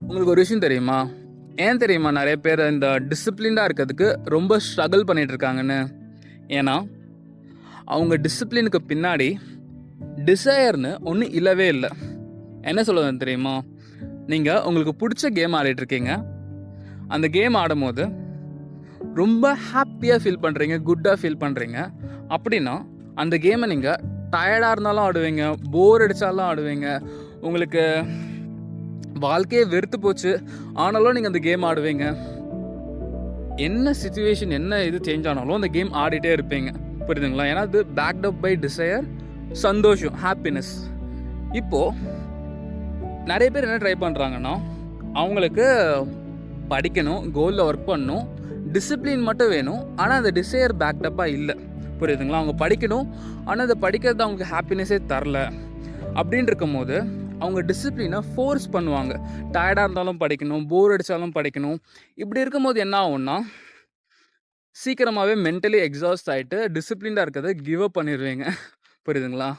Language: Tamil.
உங்களுக்கு ஒரு விஷயம் தெரியுமா? ஏன் தெரியுமா நிறைய பேர் இந்த டிசிப்ளின்டாக இருக்கிறதுக்கு ரொம்ப ஸ்ட்ரகிள் பண்ணிட்டு இருக்காங்கன்னு? ஏன்னா அவங்க டிசிப்ளினுக்கு பின்னாடி டிசையர்னு ஒன்று இல்லவே இல்லை. என்ன சொல்லுவேன் தெரியுமா? நீங்கள் உங்களுக்கு பிடிச்ச கேம் ஆடிட்டு இருக்கீங்க. அந்த கேம் ஆடும்போது ரொம்ப ஹாப்பியாக ஃபீல் பண்ணுறீங்க, குட்டாக ஃபீல் பண்ணுறீங்க. அப்படின்னா அந்த கேமை நீங்கள் டயர்டாக இருந்தாலும் ஆடுவீங்க, போர் அடித்தாலும் ஆடுவீங்க, உங்களுக்கு வாழ்க்கையே வெறுத்து போச்சு ஆனாலும் நீங்கள் அந்த கேம் ஆடுவீங்க. என்ன சுச்சுவேஷன், என்ன இது சேஞ்ச் ஆனாலும் அந்த கேம் ஆடிட்டே இருப்பீங்க. புரியுதுங்களா? ஏன்னா அது பேக்ட் அப் பை டிசையர், சந்தோஷம், ஹாப்பினஸ். இப்போது நிறைய பேர் என்ன ட்ரை பண்ணுறாங்கன்னா, அவங்களுக்கு படிக்கணும், கோலில் ஒர்க் பண்ணணும், டிசிப்ளின் மட்டும் வேணும். ஆனால் அந்த டிசையர் பேக்டப்பாக இல்லை. புரியுதுங்களா? அவங்க படிக்கணும், ஆனால் அதை படிக்கிறது அவங்களுக்கு ஹாப்பினஸே தரல. அப்படின்னு இருக்கும்போது அவங்க டிசிப்ளினை ஃபோர்ஸ் பண்ணுவாங்க. டயர்டாக இருந்தாலும் படிக்கணும், போர் அடித்தாலும் படிக்கணும். இப்படி இருக்கும்போது என்ன ஆகும்னா, சீக்கிரமாகவே மென்டலி எக்ஸாஸ்ட் ஆகிட்டு டிசிப்ளின்டாக இருக்கிறத கிவ் அப் பண்ணிடுவீங்க. புரியுதுங்களா?